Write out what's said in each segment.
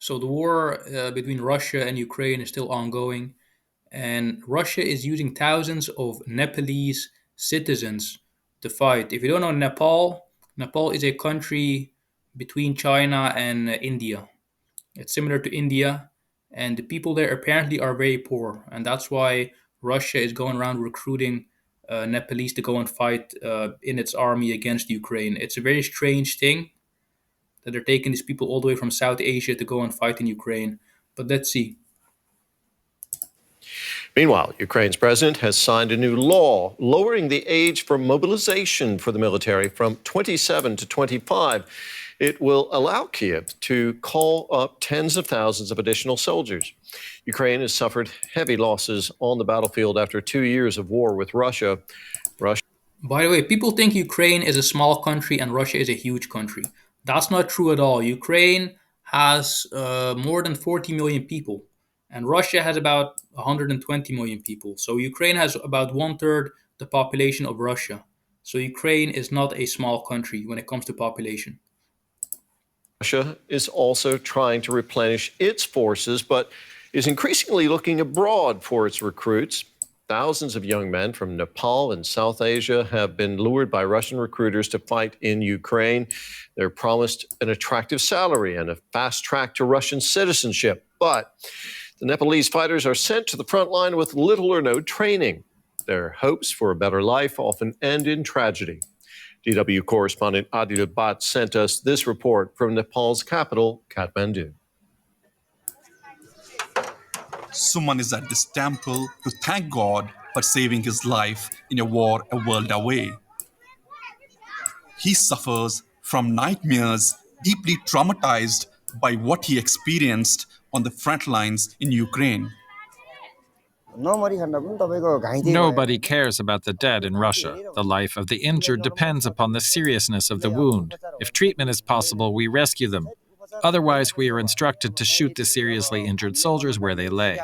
So the war between Russia and Ukraine is still ongoing, and Russia is using thousands of Nepalese citizens to fight. If you don't know Nepal, Nepal is a country between China and India. It's similar to India, and the people there apparently are very poor, and that's why Russia is going around recruiting Nepalese to go and fight in its army against Ukraine. It's a very strange thing that they're taking these people all the way from South Asia to go and fight in Ukraine. But let's see. Meanwhile, Ukraine's president has signed a new law lowering the age for mobilization for the military from 27 to 25. It will allow Kiev to call up tens of thousands of additional soldiers. Ukraine has suffered heavy losses on the battlefield after 2 years of war with Russia. By the way, people think Ukraine is a small country and Russia is a huge country. That's not true at all. Ukraine has more than 40 million people, and Russia has about 120 million people. So Ukraine has about one third the population of Russia. So Ukraine is not a small country when it comes to population. Russia is also trying to replenish its forces, but is increasingly looking abroad for its recruits. Thousands of young men from Nepal and South Asia have been lured by Russian recruiters to fight in Ukraine. They're promised an attractive salary and a fast track to Russian citizenship. But the Nepalese fighters are sent to the front line with little or no training. Their hopes for a better life often end in tragedy. DW correspondent Adil Bhatt sent us this report from Nepal's capital, Kathmandu. Suman is at this temple to thank God for saving his life in a war a world away. He suffers from nightmares, deeply traumatized by what he experienced on the front lines in Ukraine. Nobody cares about the dead in Russia. The life of the injured depends upon the seriousness of the wound. If treatment is possible, we rescue them. Otherwise, we are instructed to shoot the seriously injured soldiers where they lay.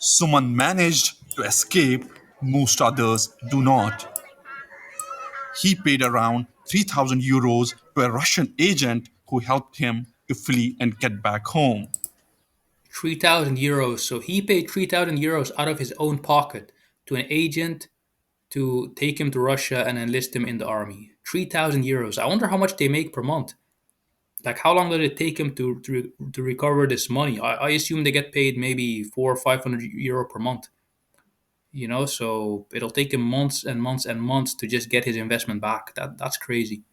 Suman managed to escape, most others do not. He paid around 3,000 euros to a Russian agent who helped him to flee and get back home. 3,000 euros. So he paid 3,000 euros out of his own pocket to an agent to take him to Russia and enlist him in the army. 3,000 euros. I wonder how much they make per month. Like, how long did it take him to recover this money? I assume they get paid maybe 400 or 500 euro per month. So it'll take him months and months and months to just get his investment back. That's crazy.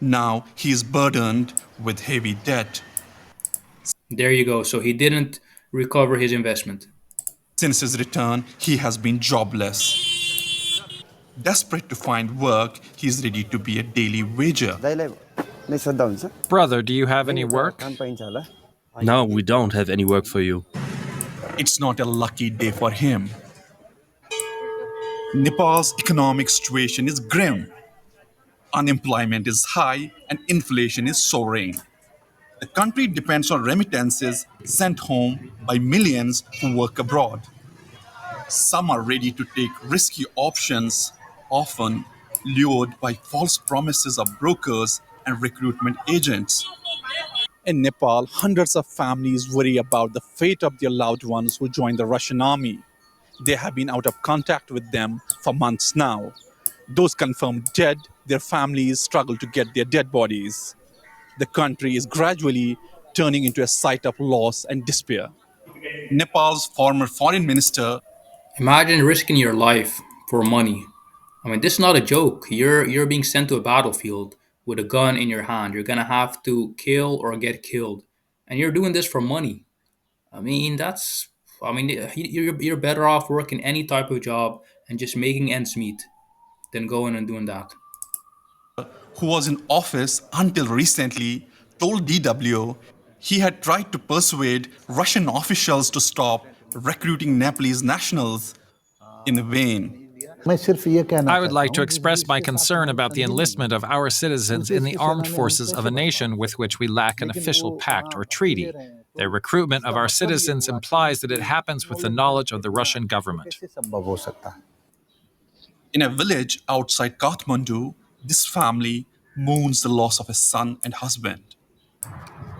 Now he is burdened with heavy debt. There you go. So he didn't recover his investment. Since his return, he has been jobless. Desperate to find work, he is ready to be a daily wager. Brother, do you have any work? No, we don't have any work for you. It's not a lucky day for him. Nepal's economic situation is grim. Unemployment is high and inflation is soaring. The country depends on remittances sent home by millions who work abroad. Some are ready to take risky options, often lured by false promises of brokers and recruitment agents. In Nepal, hundreds of families worry about the fate of their loved ones who joined the Russian army. They have been out of contact with them for months now. Those confirmed dead, their families struggle to get their dead bodies. The country is gradually turning into a site of loss and despair. Nepal's former foreign minister. Imagine risking your life for money. I mean, this is not a joke. You're being sent to a battlefield with a gun in your hand. You're gonna have to kill or get killed, and you're doing this for money. I mean, that's. I mean, you're better off working any type of job and just making ends meet than going and doing that. Who was in office until recently, told DW he had tried to persuade Russian officials to stop recruiting Nepalese nationals in vain. I would like to express my concern about the enlistment of our citizens in the armed forces of a nation with which we lack an official pact or treaty. Their recruitment of our citizens implies that it happens with the knowledge of the Russian government. In a village outside Kathmandu, this family mourns the loss of a son and husband.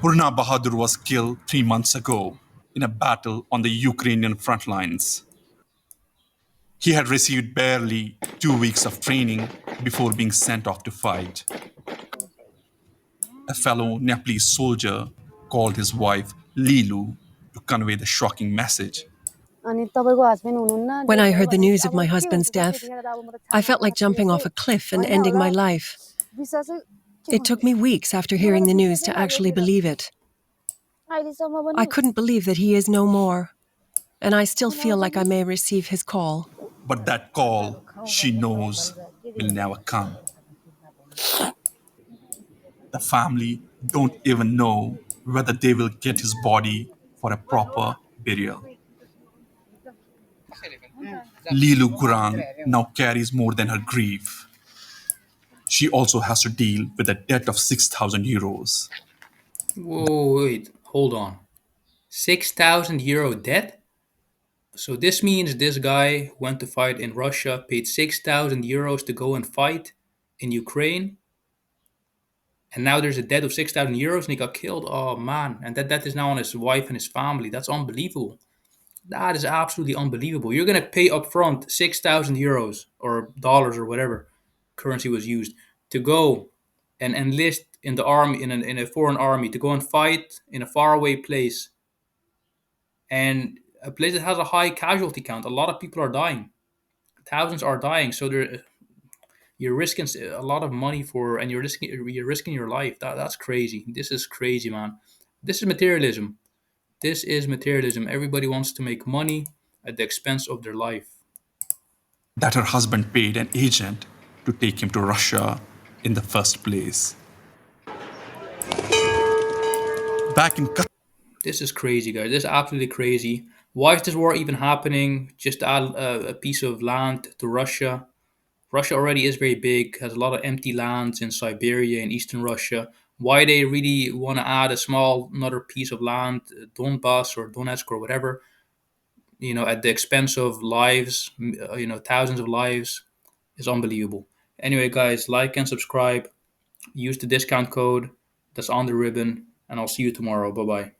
Purna Bahadur was killed 3 months ago in a battle on the Ukrainian front lines. He had received barely 2 weeks of training before being sent off to fight. A fellow Nepalese soldier called his wife Lilu to convey the shocking message. When I heard the news of my husband's death, I felt like jumping off a cliff and ending my life. It took me weeks after hearing the news to actually believe it. I couldn't believe that he is no more, and I still feel like I may receive his call. But that call, she knows, will never come. The family don't even know whether they will get his body for a proper burial. Lilu Gurang now carries more than her grief. She also has to deal with a debt of 6,000 euros. Whoa, wait, hold on. 6,000 euro debt? So this means this guy went to fight in Russia, paid 6,000 euros to go and fight in Ukraine, and now there's a debt of 6,000 euros and he got killed. Oh man, and that debt is now on his wife and his family. That's unbelievable. That is absolutely unbelievable. You're gonna pay upfront 6,000 euros or dollars or whatever currency was used to go and enlist in the army in a foreign army to go and fight in a faraway place, and a place that has a high casualty count. A lot of people are dying. Thousands are dying. So you're risking a lot of money for, and you're risking your life. That's crazy. This is crazy, man. This is materialism. This is materialism. Everybody wants to make money at the expense of their life. That her husband paid an agent to take him to Russia in the first place. Back in This is crazy, guys. This is absolutely crazy. Why is this war even happening? Just to add a piece of land to Russia. Russia already is very big, has a lot of empty lands in Siberia and Eastern Russia. Why they really want to add a small another piece of land, Donbass or Donetsk or whatever, at the expense of lives, thousands of lives, is unbelievable. Anyway, guys, like and subscribe. Use the discount code that's on the ribbon, and I'll see you tomorrow. Bye bye.